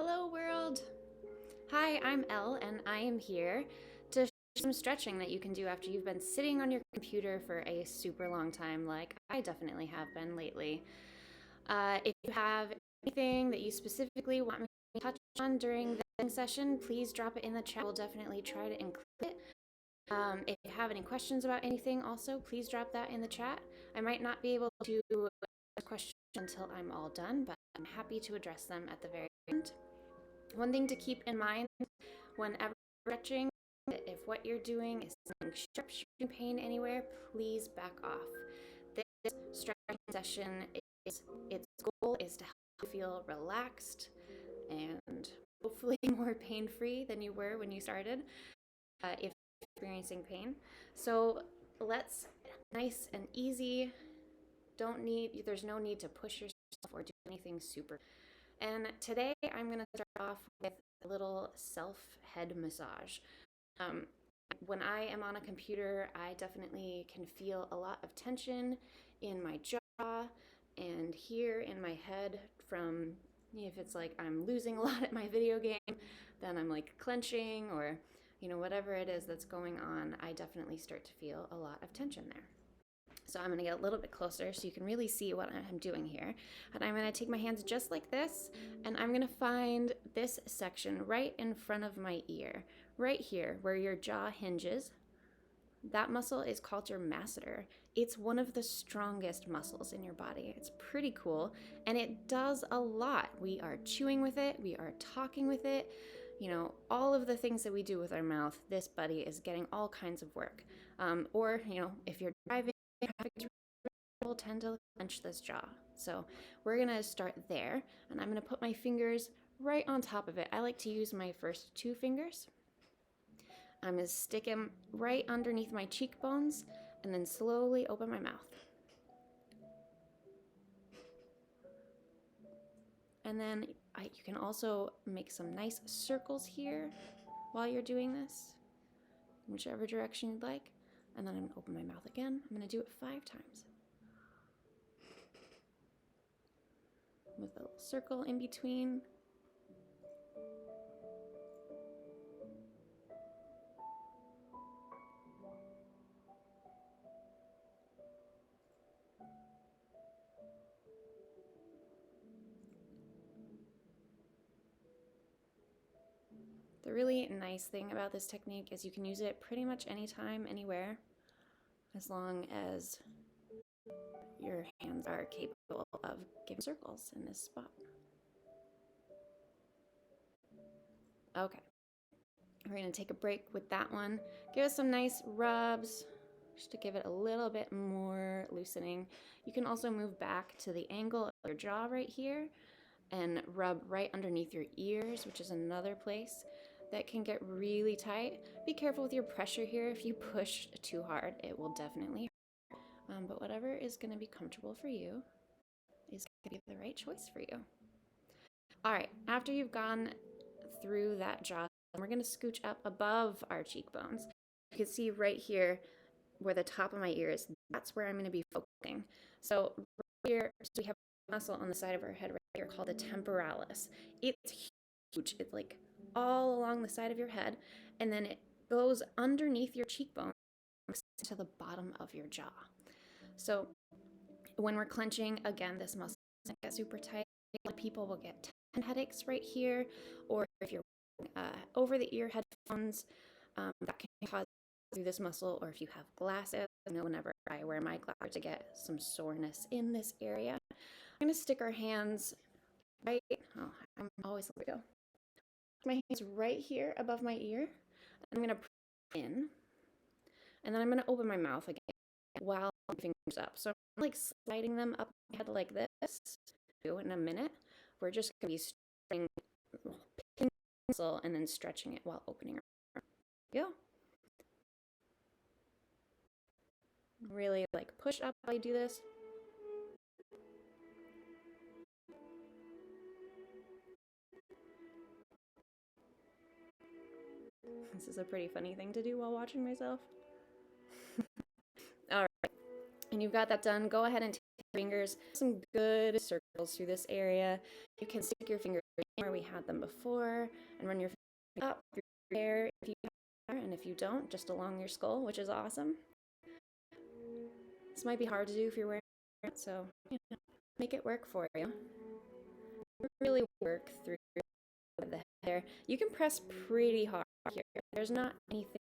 Hello world! Hi, I'm Elle and I am here to show some stretching that you can do after you've been sitting on your computer for a super long time like I definitely have been lately. If you have anything that you specifically want me to touch on during the session, please drop it in the chat. We'll definitely try to include it. If you have any questions about anything also, please drop that in the chat. I might not be able to answer questions until I'm all done, but I'm happy to address them at the very end. One thing to keep in mind whenever stretching, if what you're doing is sending sharp shooting pain anywhere, please back off. This stretching session, its goal is to help you feel relaxed and hopefully more pain-free than you were when you started, if you're experiencing pain. So let's nice and easy. There's no need to push yourself or do anything super. And today I'm going to start off with a little self-head massage. When I am on a computer, I definitely can feel a lot of tension in my jaw and here in my head from if it's like I'm losing a lot at my video game, then I'm like clenching or whatever it is that's going on, I definitely start to feel a lot of tension there. So I'm going to get a little bit closer so you can really see what I'm doing here. And I'm going to take my hands just like this, and I'm going to find this section right in front of my ear, right here where your jaw hinges. That muscle is called your masseter. It's one of the strongest muscles in your body. It's pretty cool, and it does a lot. We are chewing with it, we are talking with it. All of the things that we do with our mouth, this buddy is getting all kinds of work. Or if you're driving, people tend to clench this jaw. So we're gonna start there, and I'm gonna put my fingers right on top of it. I like to use my first two fingers. I'm gonna stick them right underneath my cheekbones and then slowly open my mouth. And then you can also make some nice circles here while you're doing this, whichever direction you'd like. And then I'm gonna open my mouth again. I'm gonna do it 5 times. With a little circle in between. The really nice thing about this technique is you can use it pretty much anytime, anywhere, as long as your hands are capable of giving circles in this spot. Okay, we're going to take a break with that one. Give us some nice rubs just to give it a little bit more loosening. You can also move back to the angle of your jaw right here and rub right underneath your ears, which is another place that can get really tight. Be careful with your pressure here. If you push too hard, it will definitely hurt. But whatever is going to be comfortable for you is going to be the right choice for you. All right, after you've gone through that jaw, we're going to scooch up above our cheekbones. You can see right here where the top of my ear is, that's where I'm going to be focusing. So right here, we have a muscle on the side of our head right here called the temporalis. It's huge. It's like all along the side of your head, and then it goes underneath your cheekbone to the bottom of your jaw. So when we're clenching, again, this muscle doesn't get super tight. A lot of people will get headaches right here, or if you're wearing over the ear headphones, that can cause through this muscle, or if you have glasses. Whenever I wear my glasses, I get some soreness in this area. I'm going to stick our hands right, I'm always, let me go. My hands right here above my ear. I'm going to push in, and then I'm going to open my mouth again while my fingers up. So I'm like sliding them up my head like this. In a minute, we're just going to be stretching the muscle and then stretching it while opening our mouth. Go. Really like push up while you do this. This is a pretty funny thing to do while watching myself. All right, and you've got that done. Go ahead and take your fingers, some good circles through this area. You can stick your fingers where we had them before, and run your fingers up through your hair if you have, and if you don't, just along your skull, which is awesome. This might be hard to do if you're wearing it, so make it work for you. Really work through the hair. You can press pretty hard here. There's not anything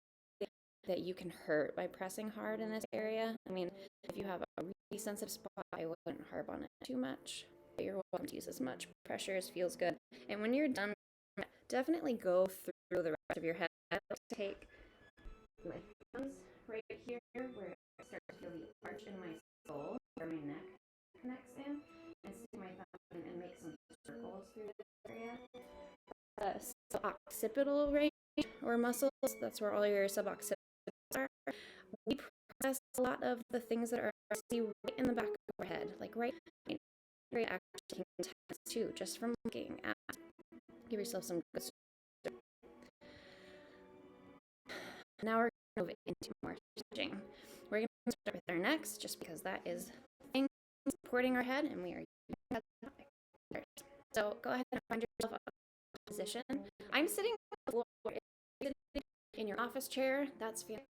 that you can hurt by pressing hard in this area. I mean, if you have a really sensitive spot, I wouldn't harp on it too much. But you're welcome to use as much pressure as feels good. And when you're done, definitely go through the rest of your head. I like to take my thumbs right here where I start to feel the arch in my skull, where my neck connects in, and stick my thumb in and make some circles through this area. Suboccipital range or muscles, that's where all your suboccipitals are. We process a lot of the things that are right in the back of our head, like right actually intense too, just from looking at. Give yourself some good stuff. Now we're going to move into more stretching. We're going to start with our necks, just because that is things supporting our head, and we are using that topic first. So go ahead and find yourself a position. I'm sitting on the floor. In your office chair, that's feeling.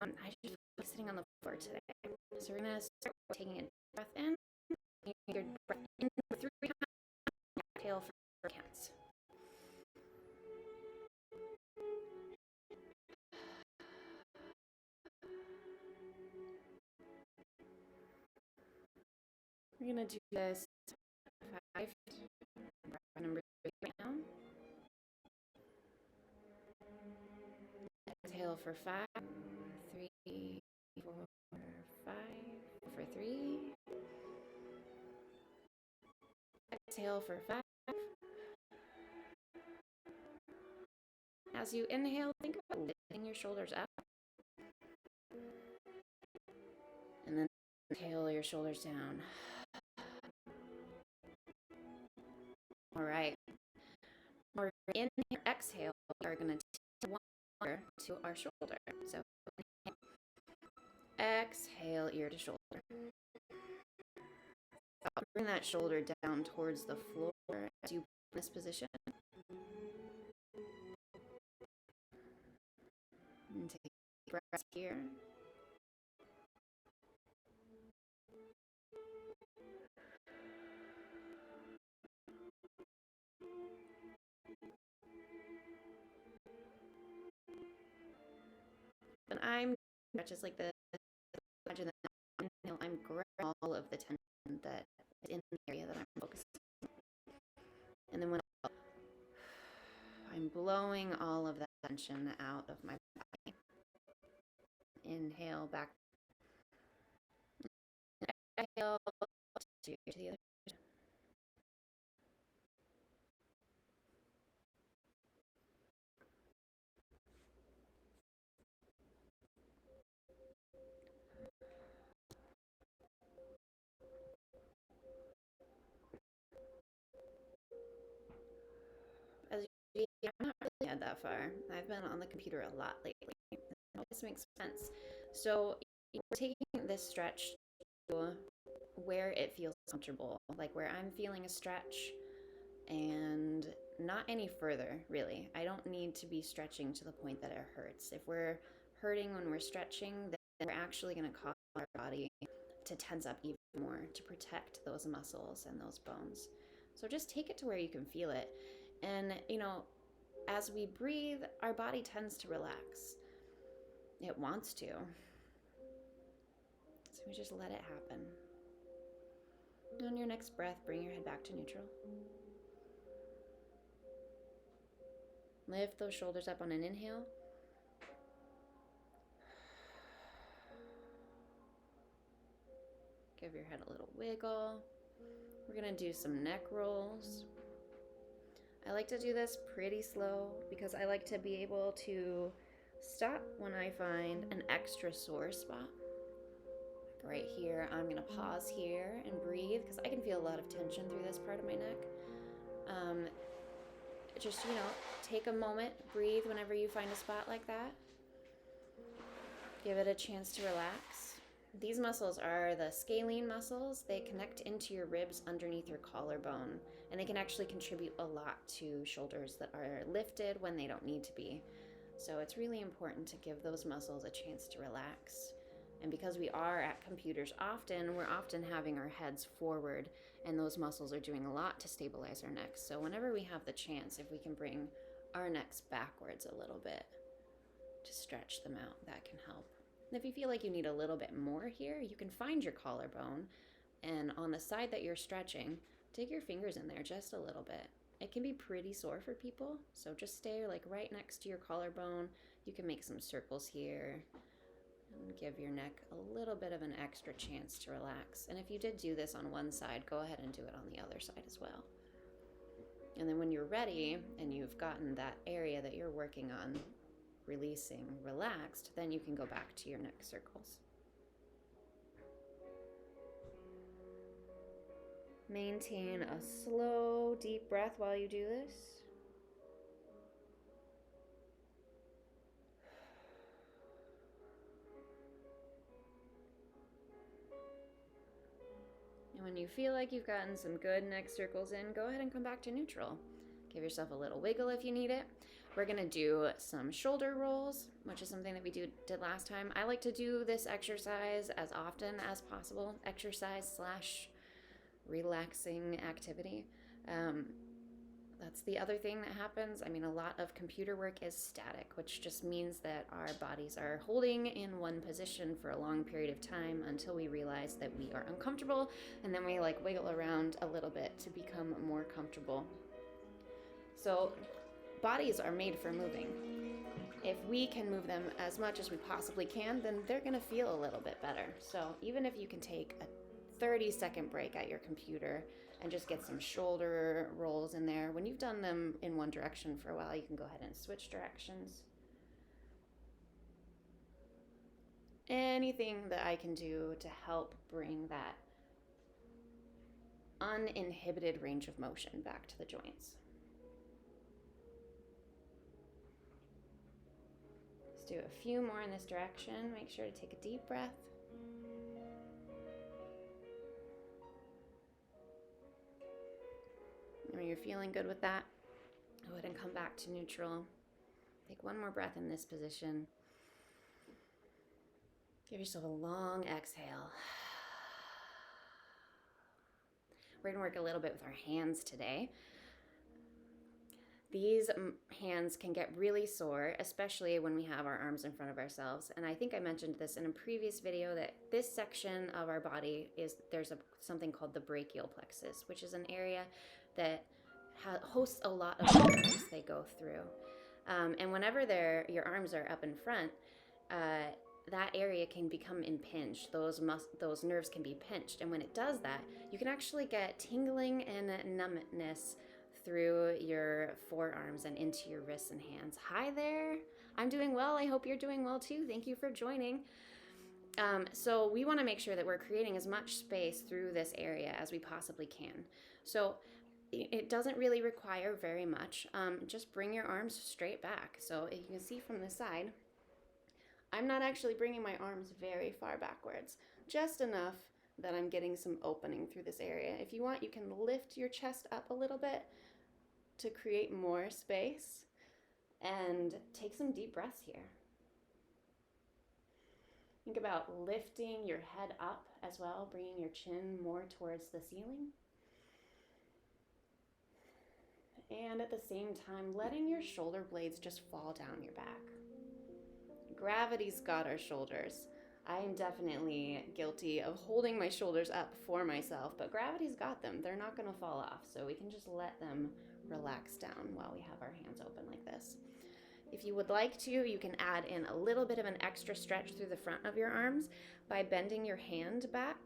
I just feel like sitting on the floor today. So we're going to start by taking a breath in. Your breath in for 3 times. Exhale for 4 counts. We're going to do this 5. Breath number 3 now. Exhale for 5. 3, 4, 5. For 3. Exhale for 5. As you inhale, think about lifting your shoulders up. And then exhale your shoulders down. All right. Or inhale, exhale, we are going to take one ear to our shoulder. So exhale, ear to shoulder. Bring that shoulder down towards the floor as you in this position. And take a breath here. And I'm stretches like this. Imagine that inhale, I'm grabbing all of the tension that is in the area that I'm focusing on. And then when I'm blowing all of that tension out of my body. Inhale back. Exhale to the other side. I'm not really had that far. I've been on the computer a lot lately. This makes sense. So we're taking this stretch to where it feels comfortable, like where I'm feeling a stretch and not any further, really. I don't need to be stretching to the point that it hurts. If we're hurting when we're stretching, then we're actually going to cause our body to tense up even more to protect those muscles and those bones. So just take it to where you can feel it. And, as we breathe, our body tends to relax. It wants to. So we just let it happen. On your next breath, bring your head back to neutral. Lift those shoulders up on an inhale. Give your head a little wiggle. We're going to do some neck rolls. I like to do this pretty slow because I like to be able to stop when I find an extra sore spot. Like right here, I'm going to pause here and breathe because I can feel a lot of tension through this part of my neck. Just, take a moment, breathe whenever you find a spot like that. Give it a chance to relax. These muscles are the scalene muscles. They connect into your ribs underneath your collarbone, and they can actually contribute a lot to shoulders that are lifted when they don't need to be. So it's really important to give those muscles a chance to relax. And because we are at computers often, we're often having our heads forward, and those muscles are doing a lot to stabilize our necks. So whenever we have the chance, if we can bring our necks backwards a little bit to stretch them out, that can help. And if you feel like you need a little bit more here, you can find your collarbone, and on the side that you're stretching, dig your fingers in there just a little bit. It can be pretty sore for people, so just stay like right next to your collarbone. You can make some circles here and give your neck a little bit of an extra chance to relax. And if you did do this on one side, go ahead and do it on the other side as well. And then when you're ready and you've gotten that area that you're working on releasing relaxed, then you can go back to your neck circles. Maintain a slow, deep breath while you do this. And when you feel like you've gotten some good neck circles in, go ahead and come back to neutral. Give yourself a little wiggle if you need it. We're gonna do some shoulder rolls, which is something that we did last time. I like to do this exercise as often as possible. Exercise slash relaxing activity. That's the other thing that happens. I mean, a lot of computer work is static, which just means that our bodies are holding in one position for a long period of time until we realize that we are uncomfortable, and then we like wiggle around a little bit to become more comfortable. So bodies are made for moving. If we can move them as much as we possibly can, then they're gonna feel a little bit better. So even if you can take a 30-second break at your computer and just get some shoulder rolls in there, when you've done them in one direction for a while, you can go ahead and switch directions. Anything that I can do to help bring that uninhibited range of motion back to the joints. Let's do a few more in this direction. Make sure to take a deep breath. And when you're feeling good with that, go ahead and come back to neutral. Take one more breath in this position. Give yourself a long exhale. We're going to work a little bit with our hands today. These hands can get really sore, especially when we have our arms in front of ourselves. And I think I mentioned this in a previous video that this section of our body there's something called the brachial plexus, which is an area that hosts a lot of nerves they go through. And whenever your arms are up in front, that area can become impinged. Those nerves can be pinched. And when it does that, you can actually get tingling and numbness through your forearms and into your wrists and hands. Hi there. I'm doing well. I hope you're doing well too. Thank you for joining. So we want to make sure that we're creating as much space through this area as we possibly can. So it doesn't really require very much. Just bring your arms straight back. So you can see from the side, I'm not actually bringing my arms very far backwards, just enough that I'm getting some opening through this area. If you want, you can lift your chest up a little bit to create more space, and take some deep breaths here. Think about lifting your head up as well, bringing your chin more towards the ceiling. And at the same time, letting your shoulder blades just fall down your back. Gravity's got our shoulders. I am definitely guilty of holding my shoulders up for myself, but gravity's got them. They're not gonna fall off, so we can just let them relax down while we have our hands open like this. If you would like to, you can add in a little bit of an extra stretch through the front of your arms by bending your hand back.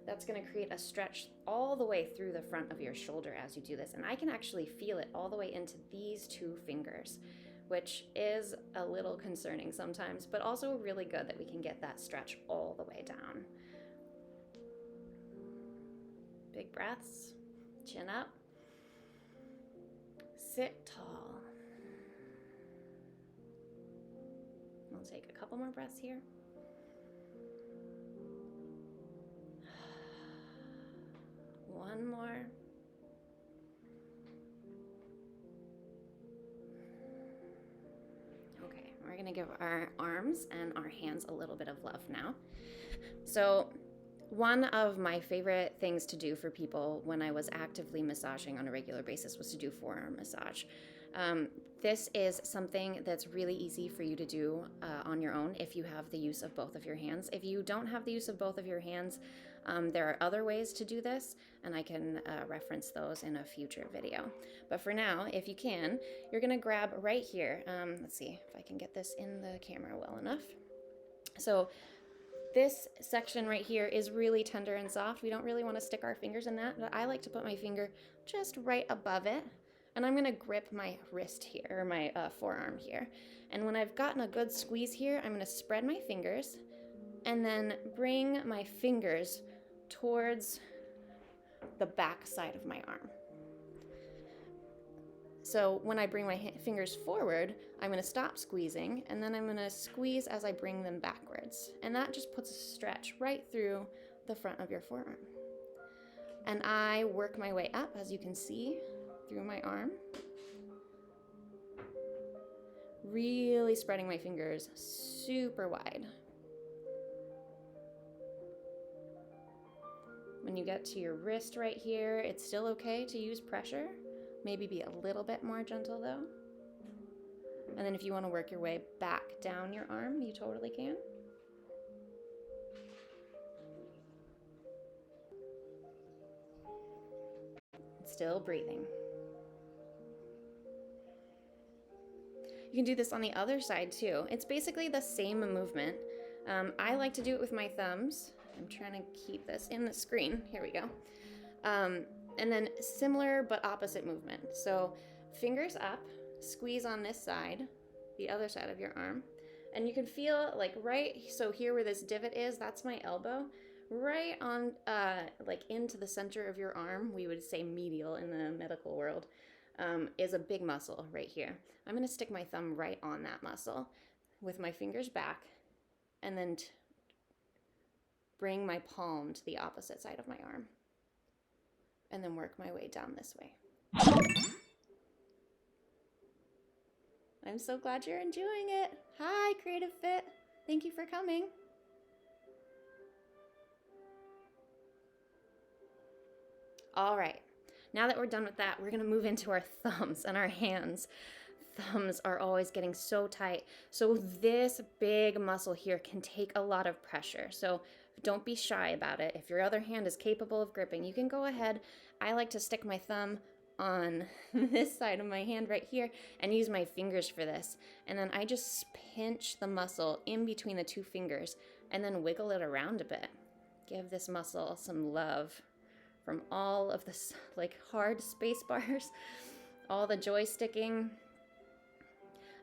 That's going to create a stretch all the way through the front of your shoulder as you do this. And I can actually feel it all the way into these two fingers, which is a little concerning sometimes, but also really good that we can get that stretch all the way down. Big breaths, chin up. Sit tall. We'll take a couple more breaths here. One more. Okay, we're gonna give our arms and our hands a little bit of love now. So one of my favorite things to do for people when I was actively massaging on a regular basis was to do forearm massage. This is something that's really easy for you to do on your own if you have the use of both of your hands. If you don't have the use of both of your hands, there are other ways to do this, and I can reference those in a future video. But for now, if you can, you're gonna grab right here. Let's see if I can get this in the camera well enough. So this section right here is really tender and soft. We don't really want to stick our fingers in that, but I like to put my finger just right above it. And I'm gonna grip my wrist here, or my forearm here. And when I've gotten a good squeeze here, I'm gonna spread my fingers and then bring my fingers towards the back side of my arm. So when I bring my fingers forward, I'm gonna stop squeezing, and then I'm gonna squeeze as I bring them backwards. And that just puts a stretch right through the front of your forearm. And I work my way up, as you can see, through my arm. Really spreading my fingers super wide. When you get to your wrist right here, it's still okay to use pressure. Maybe be a little bit more gentle though. And then if you want to work your way back down your arm, you totally can. Still breathing. You can do this on the other side too. It's basically the same movement. I like to do it with my thumbs. I'm trying to keep this in the screen. Here we go. And then similar but opposite movement. So fingers up, squeeze on this side, the other side of your arm. And you can feel like so here where this divot is, that's my elbow. Right on, like into the center of your arm, we would say medial in the medical world, is a big muscle right here. I'm gonna stick my thumb right on that muscle with my fingers back and then bring my palm to the opposite side of my arm and then work my way down this way. I'm so glad you're enjoying it. Hi, Creative Fit. Thank you for coming. All right, now that we're done with that, we're gonna move into our thumbs and our hands. Thumbs are always getting so tight. So this big muscle here can take a lot of pressure. So don't be shy about it. If your other hand is capable of gripping, you can go ahead. I like to stick my thumb on this side of my hand right here and use my fingers for this. And then I just pinch the muscle in between the two fingers and then wiggle it around a bit. Give this muscle some love from all of this like hard space bars, all the joysticking.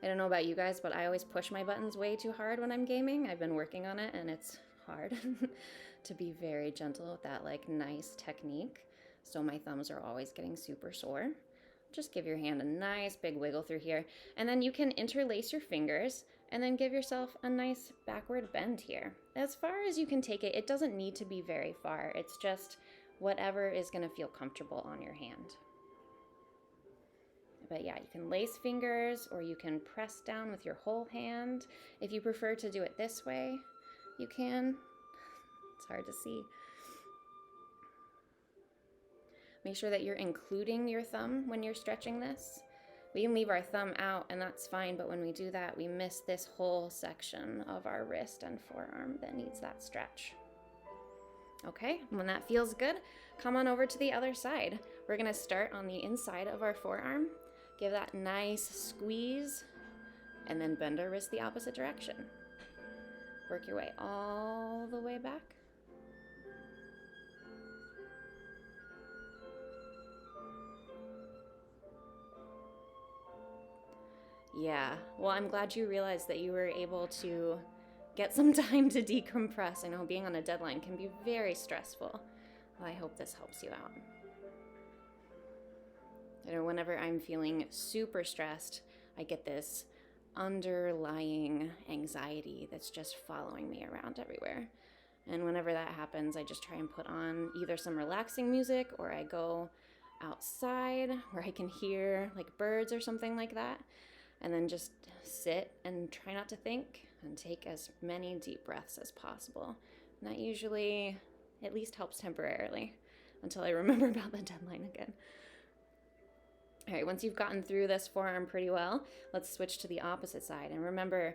I don't know about you guys, but I always push my buttons way too hard when I'm gaming. I've been working on it and it's hard to be very gentle with that like nice technique. So my thumbs are always getting super sore. Just give your hand a nice big wiggle through here. And then you can interlace your fingers and then give yourself a nice backward bend here. As far as you can take it, it doesn't need to be very far. It's just whatever is gonna feel comfortable on your hand. But yeah, you can lace fingers or you can press down with your whole hand. If you prefer to do it this way, you can. It's hard to see. Make sure that you're including your thumb when you're stretching this. We can leave our thumb out and that's fine, but when we do that, we miss this whole section of our wrist and forearm that needs that stretch. Okay, when that feels good, come on over to the other side. We're gonna start on the inside of our forearm. Give that nice squeeze and then bend our wrist the opposite direction. Work your way all the way back. Yeah, well, I'm glad you realized that you were able to get some time to decompress. I know being on a deadline can be very stressful. Well, I hope this helps you out. You know, whenever I'm feeling super stressed, I get this underlying anxiety that's just following me around everywhere. And whenever that happens, I just try and put on either some relaxing music, or I go outside where I can hear like birds or something like that, and then just sit and try not to think and take as many deep breaths as possible. And that usually at least helps temporarily until I remember about the deadline again. All right, once you've gotten through this forearm pretty well, let's switch to the opposite side. And remember,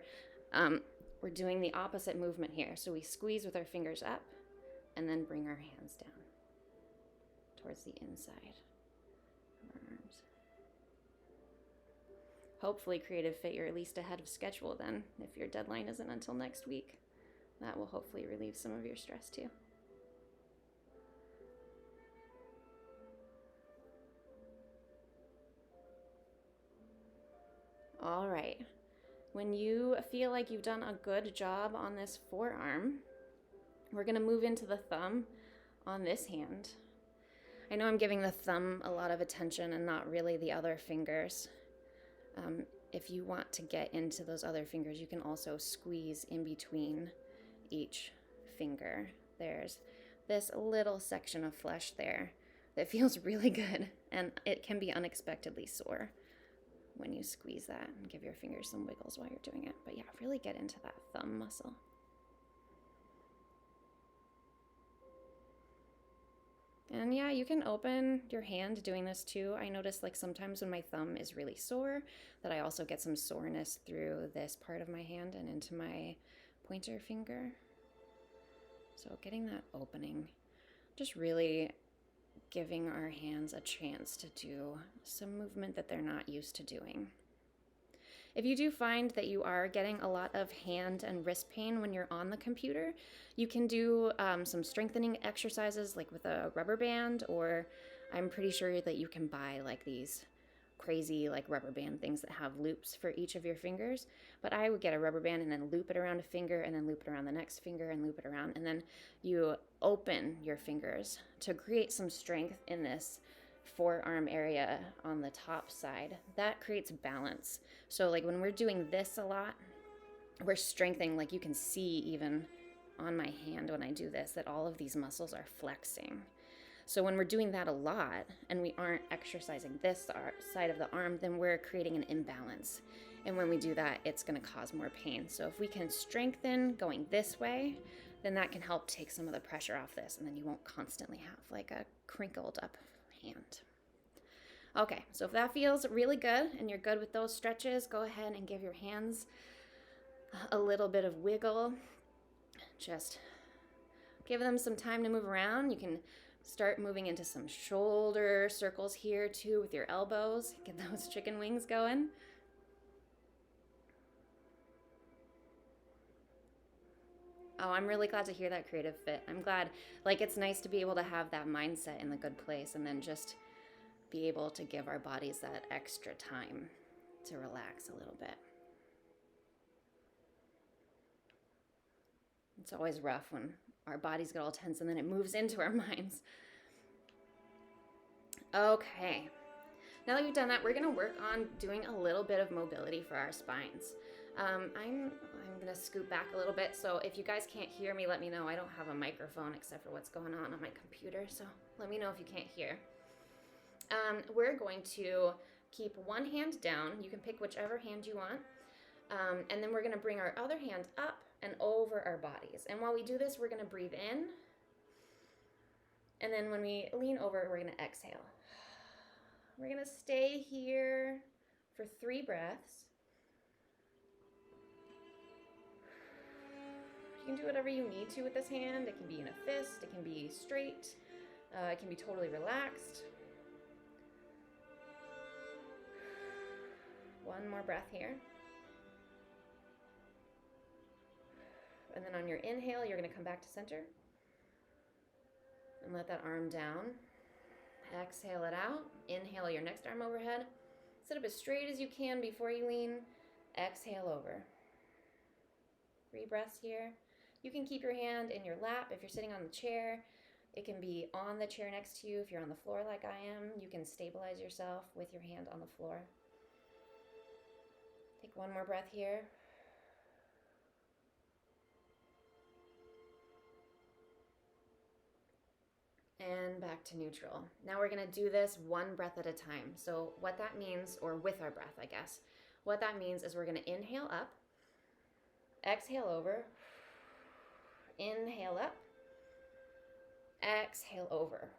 we're doing the opposite movement here. So we squeeze with our fingers up and then bring our hands down towards the inside of our arms. Hopefully, Creative Fit, you're at least ahead of schedule then, if your deadline isn't until next week. That will hopefully relieve some of your stress too. All right. When you feel like you've done a good job on this forearm, we're going to move into the thumb on this hand. I know I'm giving the thumb a lot of attention and not really the other fingers. If you want to get into those other fingers, you can also squeeze in between each finger. There's this little section of flesh there that feels really good, and it can be unexpectedly sore when you squeeze that, and give your fingers some wiggles while you're doing it. But yeah, really get into that thumb muscle. And yeah, you can open your hand doing this too. I notice like sometimes when my thumb is really sore that I also get some soreness through this part of my hand and into my pointer finger. So getting that opening, just really giving our hands a chance to do some movement that they're not used to doing. If you do find that you are getting a lot of hand and wrist pain when you're on the computer, you can do some strengthening exercises like with a rubber band, or I'm pretty sure that you can buy like these crazy like rubber band things that have loops for each of your fingers. But I would get a rubber band and then loop it around a finger and then loop it around the next finger and loop it around, and then you open your fingers to create some strength in this forearm area on the top side. That creates balance. So like when we're doing this a lot, we're strengthening, like you can see even on my hand when I do this, that all of these muscles are flexing. So when we're doing that a lot and we aren't exercising this side of the arm, then we're creating an imbalance. And when we do that, it's going to cause more pain. So if we can strengthen going this way, then that can help take some of the pressure off this, and then you won't constantly have like a crinkled up hand. Okay, so if that feels really good and you're good with those stretches, go ahead and give your hands a little bit of wiggle. Just give them some time to move around. You can start moving into some shoulder circles here too with your elbows. Get those chicken wings going. Oh, I'm really glad to hear that, Creative Fit. I'm glad, like it's nice to be able to have that mindset in the good place and then just be able to give our bodies that extra time to relax a little bit. It's always rough when our bodies get all tense and then it moves into our minds. Okay, now that we've done that, we're gonna work on doing a little bit of mobility for our spines. I'm gonna scoot back a little bit, so if you guys can't hear me, let me know. I don't have a microphone except for what's going on my computer, so let me know if you can't hear. We're going to keep one hand down. You can pick whichever hand you want. And then we're gonna bring our other hand up and over our bodies. And while we do this, we're gonna breathe in. And then when we lean over, we're gonna exhale. We're gonna stay here for 3 breaths. You can do whatever you need to with this hand. It can be in a fist, it can be straight, it can be totally relaxed. One more breath here. And then on your inhale, you're gonna come back to center and let that arm down. Exhale it out. Inhale your next arm overhead. Sit up as straight as you can before you lean. Exhale over. 3 breaths here. You can keep your hand in your lap if you're sitting on the chair. It can be on the chair next to you if you're on the floor like I am. You can stabilize yourself with your hand on the floor. Take one more breath here. and back to neutral. Now we're going to do this one breath at a time. So what that means, or with our breath, I guess, what that means is we're going to inhale up, exhale over, inhale up, exhale over.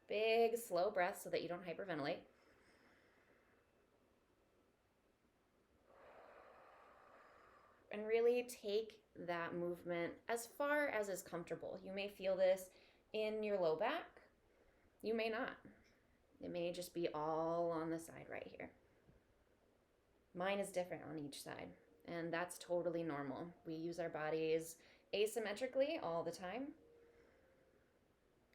Big, slow breath so that you don't hyperventilate. And really take that movement as far as is comfortable. You may feel this in your low back. You may not. It may just be all on the side right here. Mine is different on each side, and that's totally normal. We use our bodies asymmetrically all the time.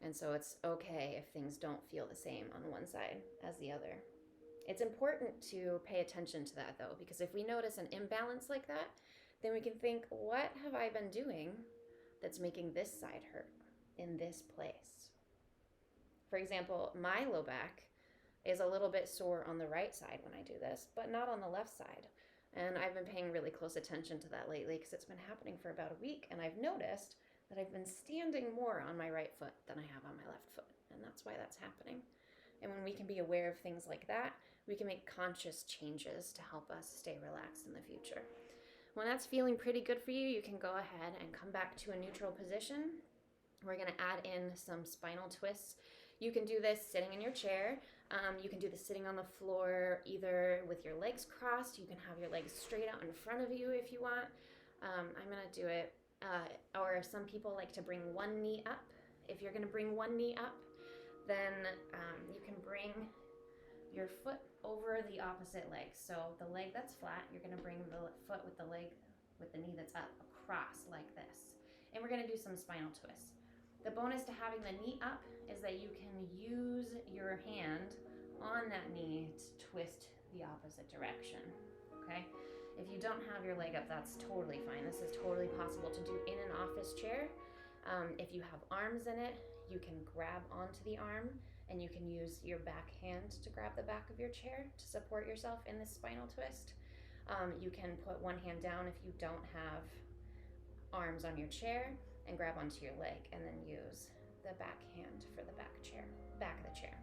And so it's okay if things don't feel the same on one side as the other. It's important to pay attention to that though, because if we notice an imbalance like that, then we can think, what have I been doing that's making this side hurt in this place? For example, my low back is a little bit sore on the right side when I do this, but not on the left side. And I've been paying really close attention to that lately because it's been happening for about a week, and I've noticed that I've been standing more on my right foot than I have on my left foot, and that's why that's happening. And when we can be aware of things like that, we can make conscious changes to help us stay relaxed in the future. When that's feeling pretty good for you, you can go ahead and come back to a neutral position. We're going to add in some spinal twists. You can do this sitting in your chair. You can do this sitting on the floor, either with your legs crossed. You can have your legs straight out in front of you if you want. I'm going to do it. Or some people like to bring one knee up. If you're going to bring one knee up, then you can bring your foot over the opposite leg. So the leg that's flat, you're going to bring the foot with the leg, with the knee that's up, across like this. And we're going to do some spinal twists. The bonus to having the knee up is that you can use your hand on that knee to twist the opposite direction, okay? If you don't have your leg up, that's totally fine. This is totally possible to do in an office chair. If you have arms in it, you can grab onto the arm and you can use your back hand to grab the back of your chair to support yourself in this spinal twist. You can put one hand down if you don't have arms on your chair and grab onto your leg, and then use the back hand for the back of the chair.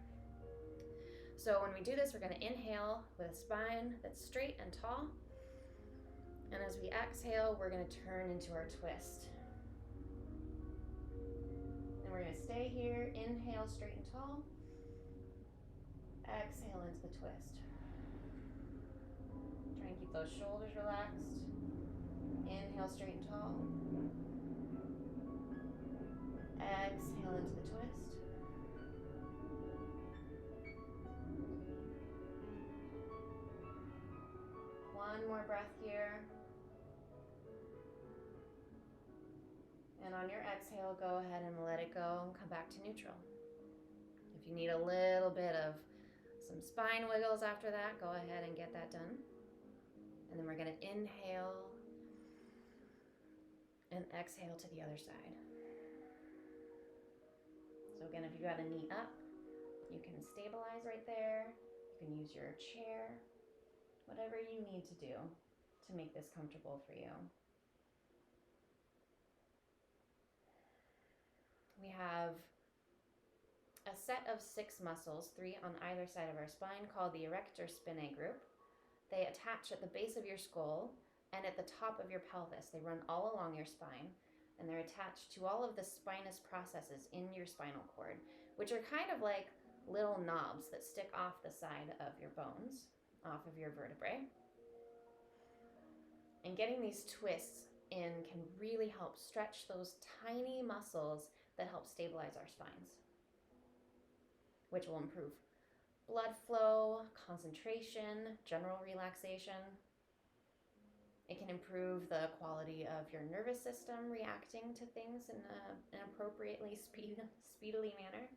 So when we do this, we're going to inhale with a spine that's straight and tall. And as we exhale, we're going to turn into our twist. And we're going to stay here. Inhale, straight and tall. Exhale into the twist. Try and keep those shoulders relaxed. Inhale, straight and tall. Exhale into the twist. One more breath here. And on your exhale, go ahead and let it go and come back to neutral. If you need a little bit of some spine wiggles after that, go ahead and get that done. And then we're going to inhale and exhale to the other side. So again, if you got a knee up, you can stabilize right there. You can use your chair, whatever you need to do to make this comfortable for you. We have a set of 6 muscles, 3 on either side of our spine, called the erector spinae group. They attach at the base of your skull and at the top of your pelvis. They run all along your spine, and they're attached to all of the spinous processes in your spinal cord, which are kind of like little knobs that stick off the side of your bones, off of your vertebrae. And getting these twists in can really help stretch those tiny muscles that help stabilize our spines, which will improve blood flow, concentration, general relaxation. It can improve the quality of your nervous system reacting to things in an appropriately speedily manner.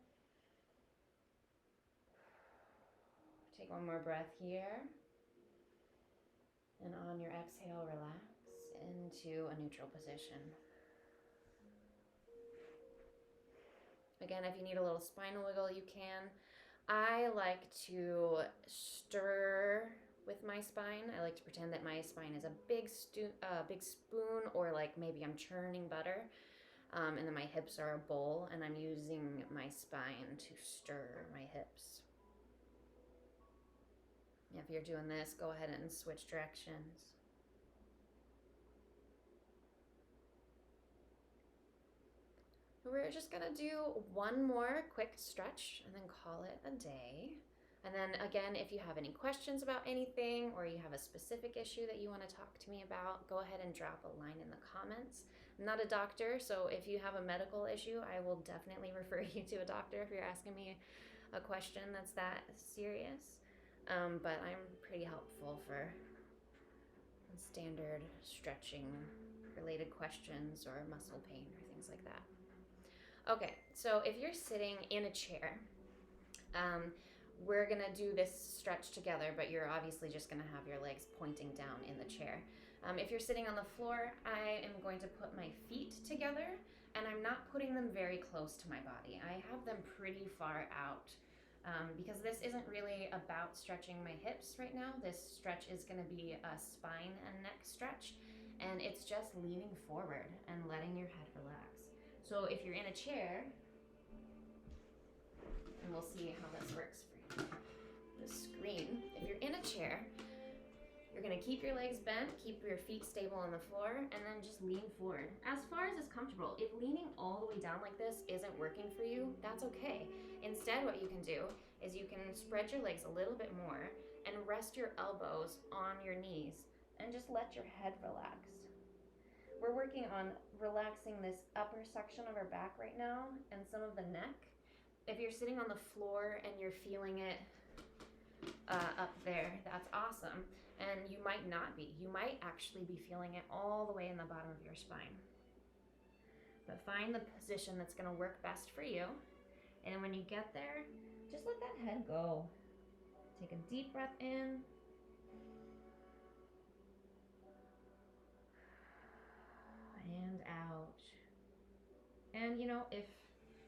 Take one more breath here. And on your exhale, relax into a neutral position. Again, if you need a little spinal wiggle, you can. I like to stir with my spine. I like to pretend that my spine is a big spoon, or like maybe I'm churning butter. And then my hips are a bowl, and I'm using my spine to stir my hips. If you're doing this, go ahead and switch directions. We're just gonna do one more quick stretch and then call it a day. And then again, if you have any questions about anything or you have a specific issue that you want to talk to me about, go ahead and drop a line in the comments. I'm not a doctor, so if you have a medical issue, I will definitely refer you to a doctor if you're asking me a question that's that serious. But I'm pretty helpful for standard stretching related questions or muscle pain or things like that. Okay, so if you're sitting in a chair, we're gonna do this stretch together, but you're obviously just gonna have your legs pointing down in the chair. If you're sitting on the floor, I am going to put my feet together, and I'm not putting them very close to my body. I have them pretty far out because this isn't really about stretching my hips right now. This stretch is gonna be a spine and neck stretch, and it's just leaning forward and letting your head relax. So if you're in a chair, and we'll see how this works for you. The screen. If you're in a chair, you're gonna keep your legs bent, keep your feet stable on the floor, and then just lean forward as far as is comfortable. If leaning all the way down like this isn't working for you, that's okay. Instead, what you can do is you can spread your legs a little bit more and rest your elbows on your knees and just let your head relax. We're working on relaxing this upper section of our back right now and some of the neck. If you're sitting on the floor and you're feeling it up there, that's awesome. And you might not be. You might actually be feeling it all the way in the bottom of your spine. But find the position that's going to work best for you. And when you get there, just let that head go. Take a deep breath in. And out. And if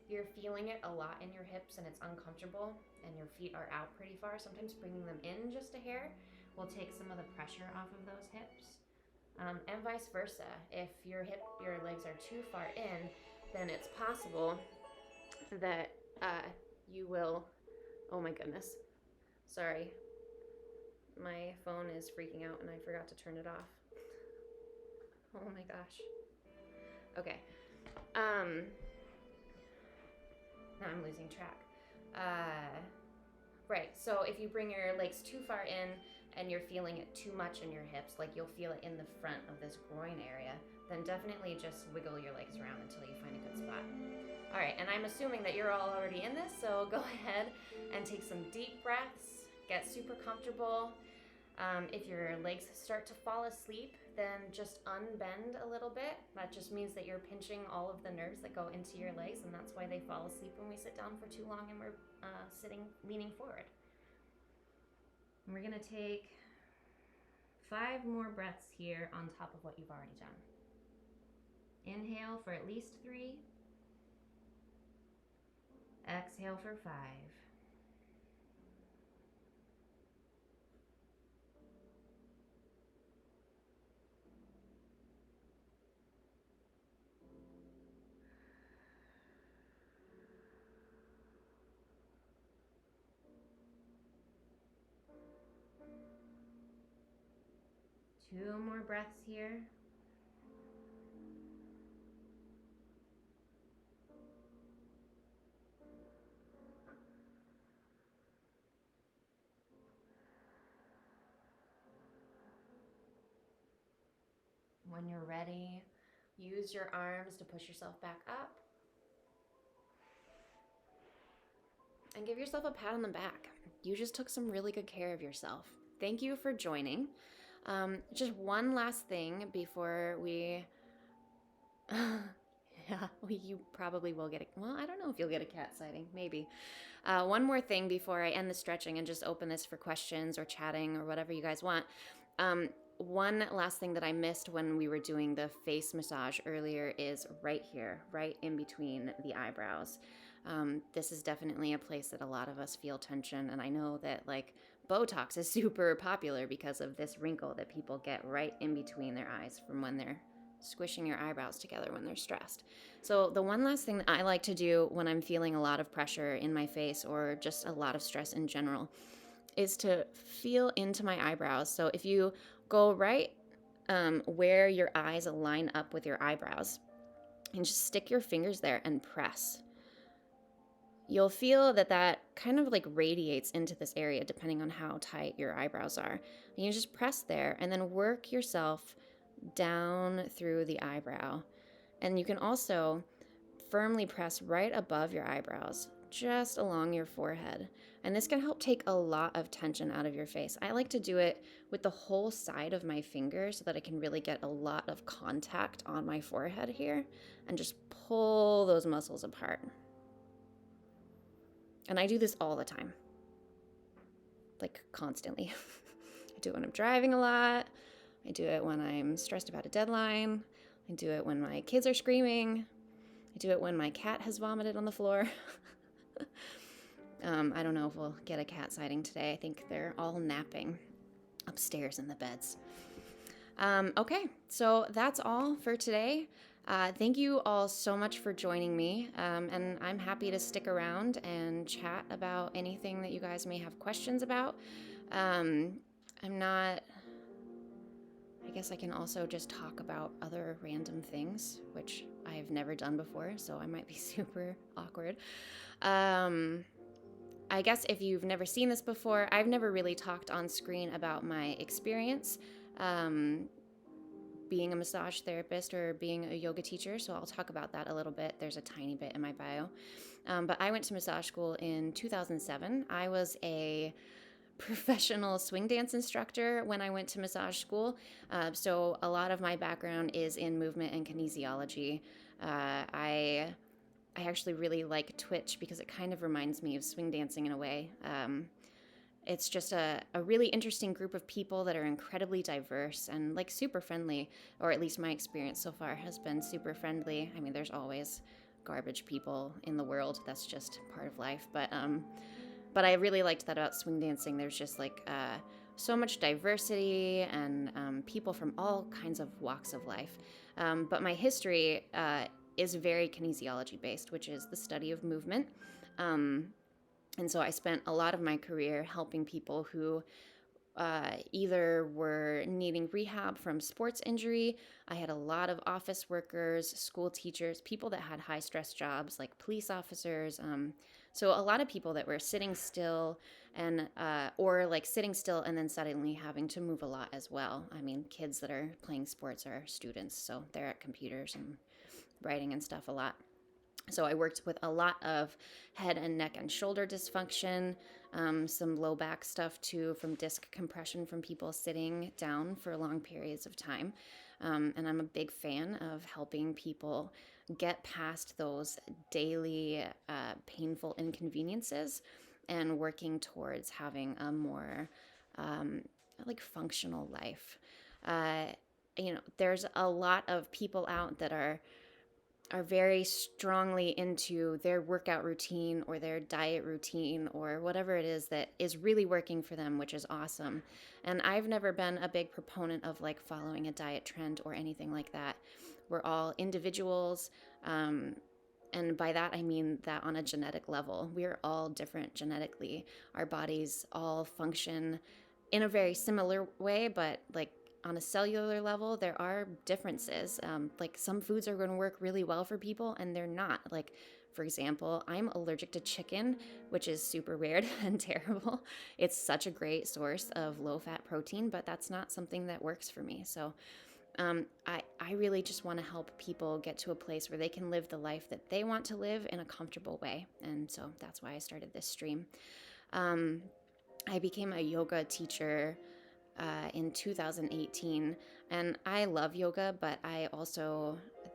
you're feeling it a lot in your hips and it's uncomfortable and your feet are out pretty far, sometimes bringing them in just a hair will take some of the pressure off of those hips. And vice versa. If your legs are too far in, then it's possible that you will, oh my goodness, sorry. My phone is freaking out and I forgot to turn it off. Oh my gosh. Okay. Now I'm losing track. Right, so if you bring your legs too far in and you're feeling it too much in your hips, like you'll feel it in the front of this groin area, then definitely just wiggle your legs around until you find a good spot. All right, and I'm assuming that you're all already in this, so go ahead and take some deep breaths, get super comfortable. If your legs start to fall asleep, then just unbend a little bit. That just means that you're pinching all of the nerves that go into your legs, and that's why they fall asleep when we sit down for too long and we're leaning forward. And we're gonna take 5 more breaths here on top of what you've already done. Inhale for at least 3. Exhale for 5. Two more breaths here. When you're ready, use your arms to push yourself back up. And give yourself a pat on the back. You just took some really good care of yourself. Thank you for joining. Just one last thing before we... yeah, you probably will get well, I don't know if you'll get a cat sighting, maybe. One more thing before I end the stretching and just open this for questions or chatting or whatever you guys want. One last thing that I missed when we were doing the face massage earlier is right here, right in between the eyebrows. This is definitely a place that a lot of us feel tension, and I know that Botox is super popular because of this wrinkle that people get right in between their eyes from when they're squishing your eyebrows together when they're stressed. So the one last thing that I like to do when I'm feeling a lot of pressure in my face or just a lot of stress in general is to feel into my eyebrows. So if you go right where your eyes line up with your eyebrows and just stick your fingers there and press, you'll feel that kind of like radiates into this area depending on how tight your eyebrows are. And you just press there and then work yourself down through the eyebrow. And you can also firmly press right above your eyebrows, just along your forehead. And this can help take a lot of tension out of your face. I like to do it with the whole side of my finger so that I can really get a lot of contact on my forehead here and just pull those muscles apart. And I do this all the time, like constantly. I do it when I'm driving a lot. I do it when I'm stressed about a deadline. I do it when my kids are screaming. I do it when my cat has vomited on the floor. I don't know if we'll get a cat sighting today. I think they're all napping upstairs in the beds. Okay, so that's all for today. Thank you all so much for joining me, and I'm happy to stick around and chat about anything that you guys may have questions about. I guess I can also just talk about other random things, which I've never done before, so I might be super awkward. I guess if you've never seen this before, I've never really talked on screen about my experience being a massage therapist or being a yoga teacher, so I'll talk about that a little bit. There's a tiny bit in my bio. But I went to massage school in 2007. I was a professional swing dance instructor when I went to massage school. So a lot of my background is in movement and kinesiology. I actually really like Twitch because it kind of reminds me of swing dancing in a way. It's just a really interesting group of people that are incredibly diverse and like super friendly, or at least my experience so far has been super friendly. I mean, there's always garbage people in the world. That's just part of life. But I really liked that about swing dancing. There's just like so much diversity and people from all kinds of walks of life. But my history is very kinesiology based, which is the study of movement. And so I spent a lot of my career helping people who either were needing rehab from sports injury. I had a lot of office workers, school teachers, people that had high stress jobs like police officers. So a lot of people that were sitting still and or like sitting still and then suddenly having to move a lot as well. I mean, kids that are playing sports are students, so they're at computers and writing and stuff a lot. So I worked with a lot of head and neck and shoulder dysfunction, some low back stuff too, from disc compression from people sitting down for long periods of time. And I'm a big fan of helping people get past those daily painful inconveniences and working towards having a more like functional life. There's a lot of people out that are very strongly into their workout routine or their diet routine or whatever it is that is really working for them, which is awesome. And I've never been a big proponent of like following a diet trend or anything like that. We're all individuals. And by that, I mean that on a genetic level, we're all different genetically. Our bodies all function in a very similar way, but like on a cellular level, there are differences. Like some foods are going to work really well for people and they're not. Like, for example, I'm allergic to chicken, which is super weird and terrible. It's such a great source of low-fat protein, but that's not something that works for me. So I really just want to help people get to a place where they can live the life that they want to live in a comfortable way. And so that's why I started this stream. I became a yoga teacher in 2018, and I love yoga, but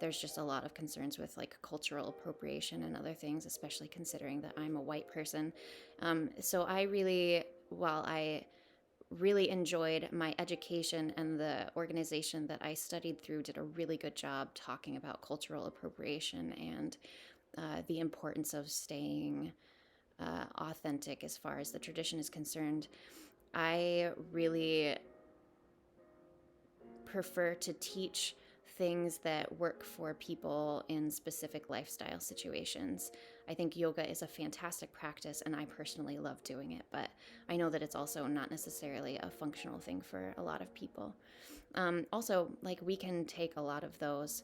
there's just a lot of concerns with like cultural appropriation and other things, especially considering that I'm a white person. So while I really enjoyed my education, and the organization that I studied through did a really good job talking about cultural appropriation and the importance of staying authentic as far as the tradition is concerned. I really prefer to teach things that work for people in specific lifestyle situations. I think yoga is a fantastic practice, and I personally love doing it, but I know that it's also not necessarily a functional thing for a lot of people. Also, like, we can take a lot of those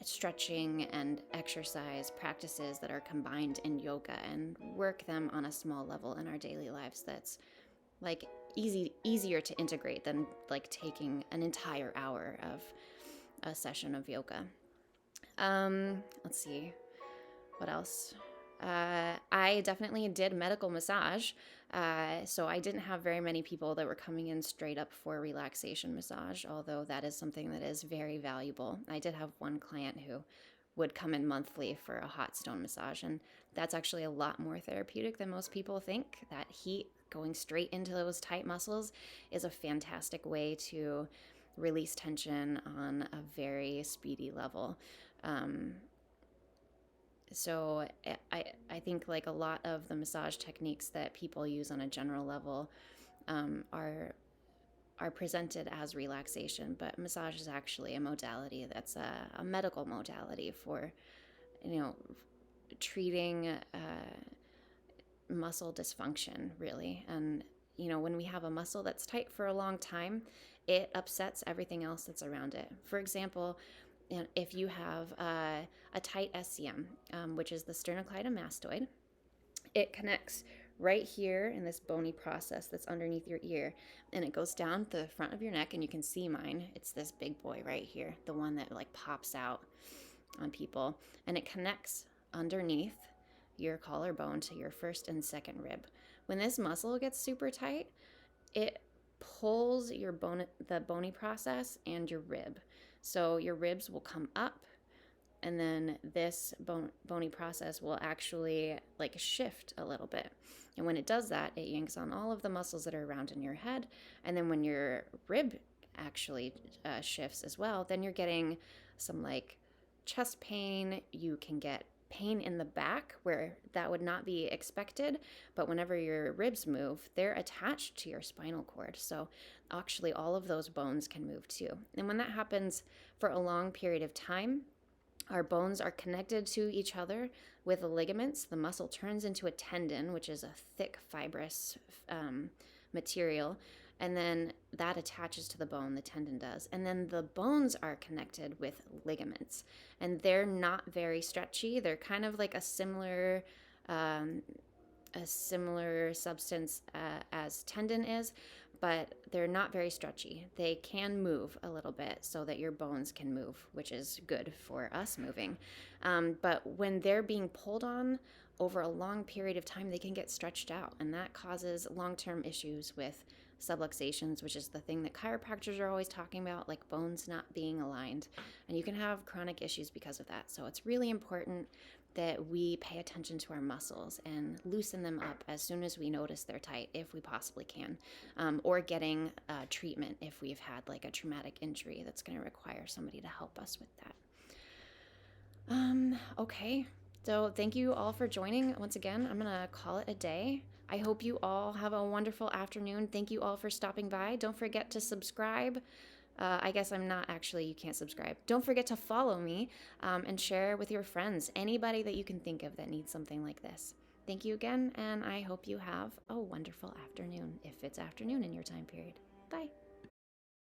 stretching and exercise practices that are combined in yoga and work them on a small level in our daily lives that's like easier to integrate than like taking an entire hour of a session of yoga. Let's see, what else? I definitely did medical massage. So I didn't have very many people that were coming in straight up for relaxation massage, although that is something that is very valuable. I did have one client who would come in monthly for a hot stone massage, and that's actually a lot more therapeutic than most people think. That heat going straight into those tight muscles is a fantastic way to release tension on a very speedy level. So I think like a lot of the massage techniques that people use on a general level are presented as relaxation, but massage is actually a modality that's a medical modality for, you know, treating muscle dysfunction, really. And when we have a muscle that's tight for a long time, it upsets everything else that's around it. For example, if you have a tight SCM, which is the sternocleidomastoid, it connects right here in this bony process that's underneath your ear, and it goes down the front of your neck, and you can see mine. It's this big boy right here, the one that like pops out on people, and it connects underneath your collarbone to your first and second rib. When this muscle gets super tight, it pulls your the bony process and your rib. So your ribs will come up, and then this bony process will actually like shift a little bit. And when it does that, it yanks on all of the muscles that are around in your head. And then when your rib actually shifts as well, then you're getting some like chest pain. You can get pain in the back where that would not be expected, but whenever your ribs move, they're attached to your spinal cord. So actually all of those bones can move too. And when that happens for a long period of time, our bones are connected to each other with the ligaments. The muscle turns into a tendon, which is a thick fibrous material, and then that attaches to the bone, the tendon does. And then the bones are connected with ligaments, and they're not very stretchy. They're kind of like a similar substance as tendon is, but they're not very stretchy. They can move a little bit so that your bones can move, which is good for us moving. But when they're being pulled on over a long period of time, they can get stretched out, and that causes long-term issues with subluxations, which is the thing that chiropractors are always talking about, like bones not being aligned. And you can have chronic issues because of that. So it's really important that we pay attention to our muscles and loosen them up as soon as we notice they're tight, if we possibly can, or getting treatment if we've had like a traumatic injury that's going to require somebody to help us with that. Okay, so thank you all for joining. Once again, I'm going to call it a day. I hope you all have a wonderful afternoon. Thank you all for stopping by. Don't forget to subscribe. I guess I'm not actually, you can't subscribe. Don't forget to follow me and share with your friends, anybody that you can think of that needs something like this. Thank you again, and I hope you have a wonderful afternoon, if it's afternoon in your time period. Bye.